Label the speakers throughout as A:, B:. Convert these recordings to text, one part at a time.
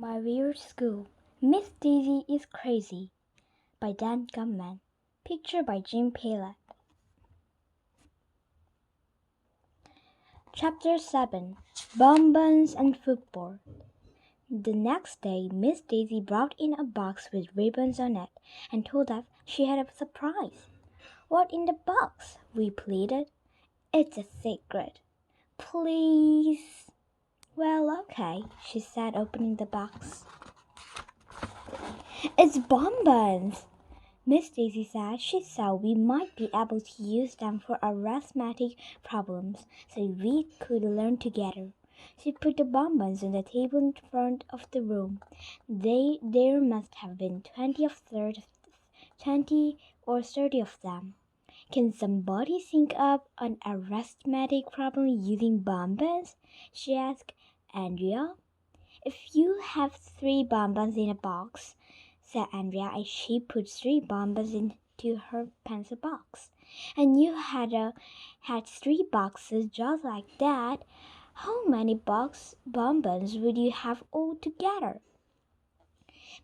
A: My Weird School. Miss Daisy is Crazy by Dan Gumman. Picture by Jim Palek. Chapter 7. Bonbons and Football. The next day, Miss Daisy brought in a box with ribbons on it and told us she had a surprise. What in the box? We pleaded. It's a secret. Please. Well, okay, she said, opening the box. It's bonbons! Miss Daisy said she thought we might be able to use them for arithmetic problems so we could learn together. She put the bonbons on the table in front of the room. There must have been 20 or 30 of them. Can somebody think up an arithmetic problem using bonbons? She asked Andrea. If you have 3 bonbons in a box, said Andrea as she put 3 bonbons into her pencil box, and you had 3 boxes just like that, how many bonbons would you have altogether?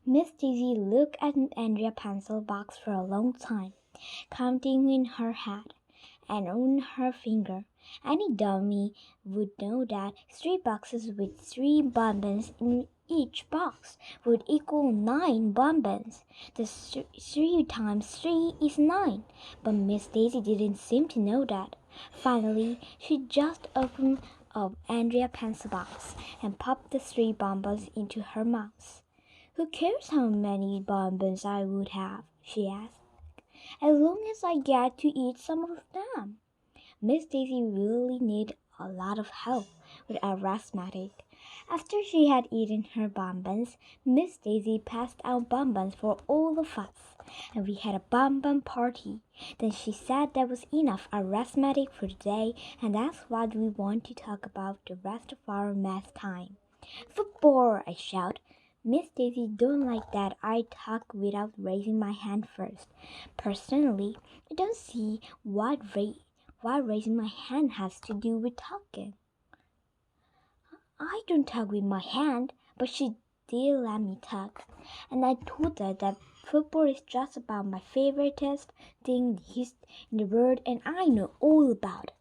A: Miss Daisy looked at Andrea's pencil box for a long time, counting in her head and on her finger. Any dummy would know that 3 boxes with 3 bonbons in each box would equal 9 bonbons. The 3 times 3 is 9, but Miss Daisy didn't seem to know that. Finally, she just opened up Andrea's pencil box and popped the 3 bonbons into her mouth. Who cares how many bonbons I would have? She asked. As long as I get to eat some of them. Miss Daisy really needed a lot of help with arithmetic. After she had eaten her bonbons, Miss Daisy passed out bonbons for all of us, and we had a bonbon party. Then she said that was enough arithmetic for the day, and that's what we want to talk about the rest of our math time. Football! I shouted. Miss Daisy don't like that I talk without raising my hand first. Personally, I don't see what raising my hand has to do with talking. I don't talk with my hand, but she did let me talk, and I told her that football is just about my favoriteest thing in the world, and I know all about it.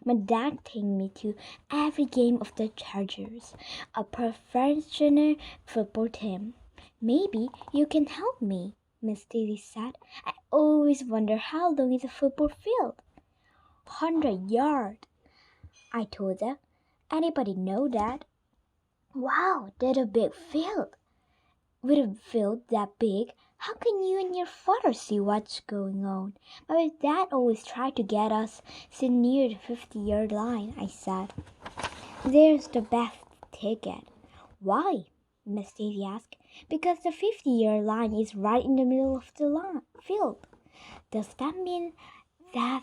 A: My dad takes me to every game of the Chargers, a professional football team. Maybe you can help me, Miss Daisy said. I always wonder how long is a football field. 100 yards, I told her. Anybody know that? Wow, that's a big field. With a field that big, how can you and your father see what's going on? My dad always tried to get us sit near the 50-yard line, I said. There's the best ticket. Why? Miss Daisy asked. Because the 50-yard line is right in the middle of the field. Does that mean that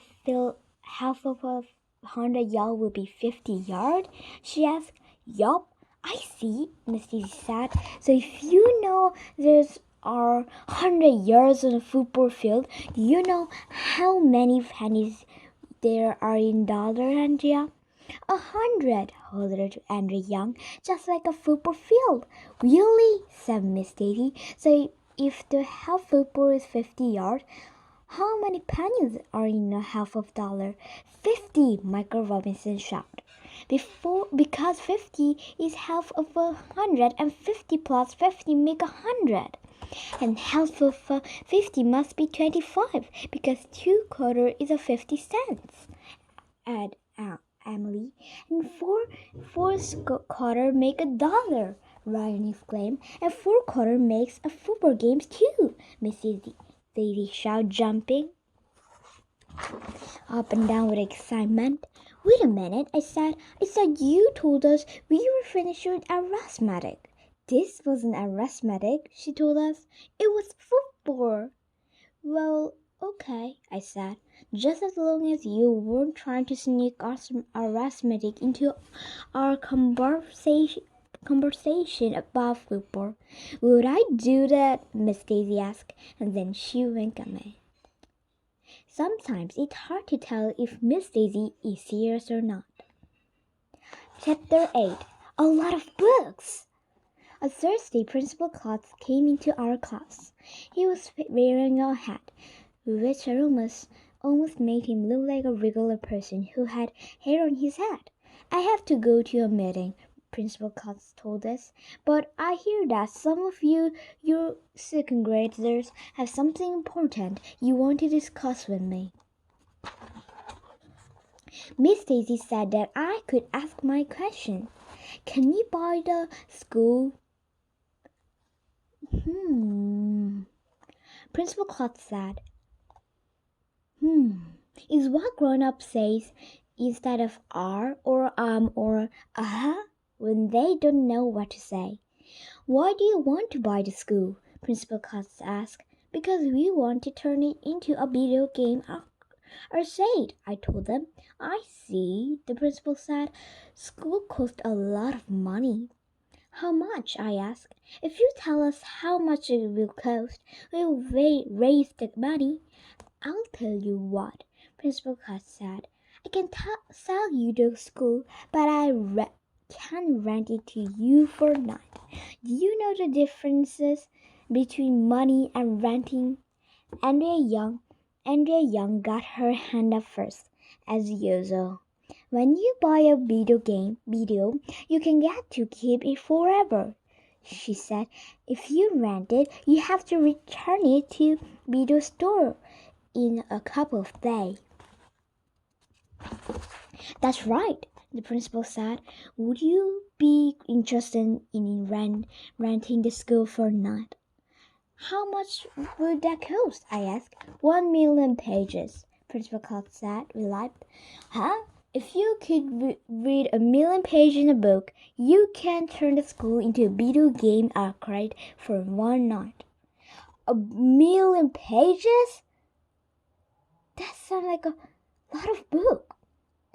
A: half of 100 yards will be 50 yards? She asked. Yup, I see, Miss Daisy said. So if you know there's 100 yards on a football field, do you know how many pennies there are in dollar, Andrea? 100, hollered Andrea Young, just like a football field. Really? Said Miss Daisy. So if the half football is 50 yards, how many pennies are in a half of dollar? 50, Michael Robinson shouted. Because 50 is half of 100, and 50 plus 50 make 100. And half of 50 must be 25, because 2 quarter is 50 cents. Add Emily. And 4 quarter make $1, Ryan exclaimed. And 4 quarter makes a football game too, Mrs. Daisy shouted, jumping up and down with excitement. Wait a minute, I said you told us we were finished with arithmetic. This wasn't arithmetic, she told us. It was football. Well, okay, I said, just as long as you weren't trying to sneak arithmetic into our conversation about football. Would I do that? Miss Daisy asked, and then she winked at me. Sometimes it's hard to tell if Miss Daisy is serious or not. Chapter 8. A lot of books. On Thursday, Principal Klotz came into our class. He was wearing a hat, which almost made him look like a regular person who had hair on his head. "I have to go to a meeting," Principal Klotz told us, "but I hear that some of your second graders, have something important you want to discuss with me." Miss Daisy said that I could ask my question. "Can you buy the school?" Principal Klotz said, Is what grown-up says instead of or or when they don't know what to say. "Why do you want to buy the school?" Principal Klotz asked. "Because we want to turn it into a video game arcade," I told them. "I see," the principal said. "School costs a lot of money." "How much?" I asked. "If you tell us how much it will cost, we'll raise the money." "I'll tell you what," Principal Klotz said. "I can sell you the school, but I can rent it to you for a night. Do you know the differences between money and renting?" Andrea Young got her hand up first, as usual. "When you buy a video, you can get to keep it forever," she said. "If you rent it, you have to return it to video store in a couple of days." "That's right," the principal said. "Would you be interested in renting the school for a night?" "How much would that cost?" I asked. 1,000,000 pages, Principal Klotz said, relieved. "Huh? If you could read 1,000,000 pages in a book, you can turn the school into a video game arcade for one night." 1,000,000 pages? That sounds like a lot of book.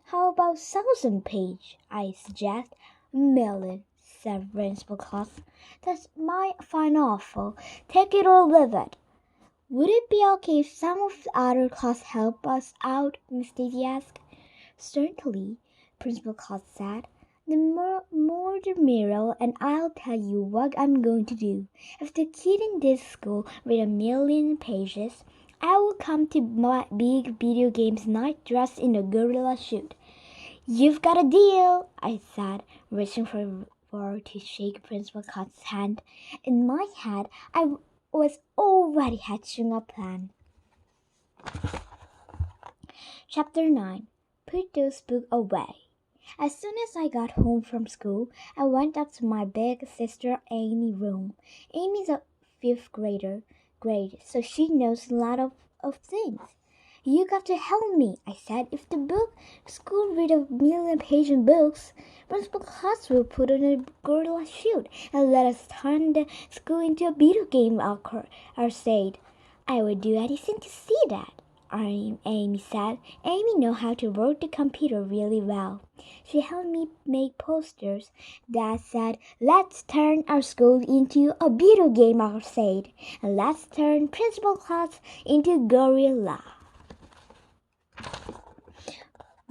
A: "How about 1,000 pages?" I suggest. "1,000,000, said Principal Klotz. "That's my fine offer. Take it or leave it." "Would it be okay if some of the other class help us out?" Miss Daisy asked. "Certainly," Principal Klotz said. "The more the merrier, and I'll tell you what I'm going to do. If the kid in this school read 1,000,000 pages, I will come to my big video games night dressed in a gorilla suit." "You've got a deal," I said, reaching forward to shake Principal Klotz's hand. In my head, I was already hatching a plan. Chapter 9. Put those books away. As soon as I got home from school, I went up to my big sister Amy's room. Amy's a fifth grade, so she knows a lot of things. "You got to help me," I said. "If the school read 1,000,000 page books, Principal Klotz will put on a gorilla suit and let us turn the school into a video game arcade." "I would do anything to see that," Amy said. Amy knew how to work the computer really well. She helped me make posters that said, "Let's turn our school into a video game arcade, and let's turn Principal Klotz into gorilla."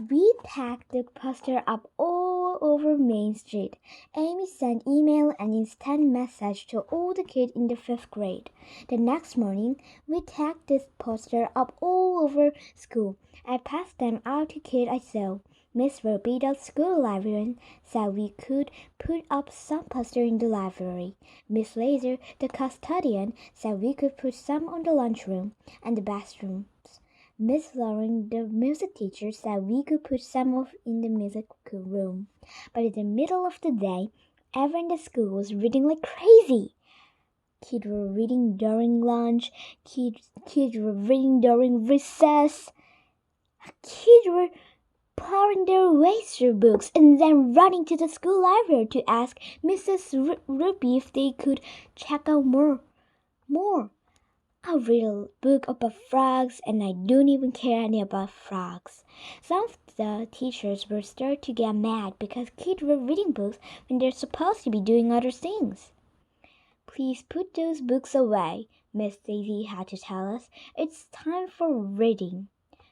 A: We tacked the poster up all over Main Street. Amy sent email and instant message to all the kids in the fifth grade. The next morning, we tacked this poster up all over school. I passed them out to kids I saw. Miss Ruby, the school librarian, said we could put up some poster in the library. Miss Laser, the custodian, said we could put some on the lunchroom and the bathrooms. Miss Lauren, the music teacher, said we could put some in the music room. But in the middle of the day, everyone in the school was reading like crazy. Kids were reading during lunch. Kids were reading during recess. Kids were pouring their way through books and then running to the school library to ask Mrs. Ruby if they could check out more. I'll read a book about frogs, and I don't even care any about frogs. Some of the teachers were starting to get mad because kids were reading books when they're supposed to be doing other things. "Please put those books away," Miss Daisy had to tell us. "It's time for reading."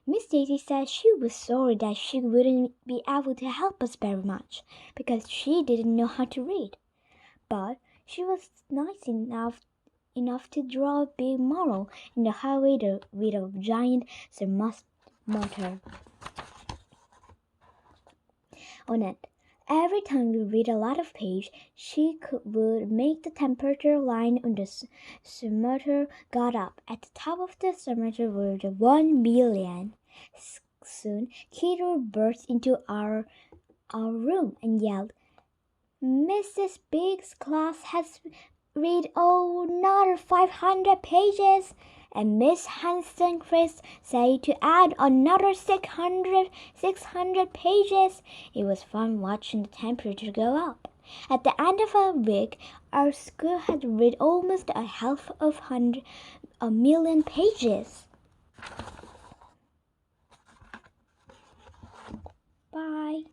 A: Miss Daisy said she was sorry that she wouldn't be able to help us very much because she didn't know how to read. But She was nice enough to draw a big mural in the hallway with a giant thermometer on it. Every time we read a lot of page, would make the temperature line on the thermometer got up. At the top of the thermometer were the 1 billion. Soon, Kato burst into our room and yelled, "Mrs. Big's class has read another 500 pages, and Miss Hanson Chris said to add another 600 pages." It was fun watching the temperature go up. At the end of a week, our school had read almost a million pages. Bye.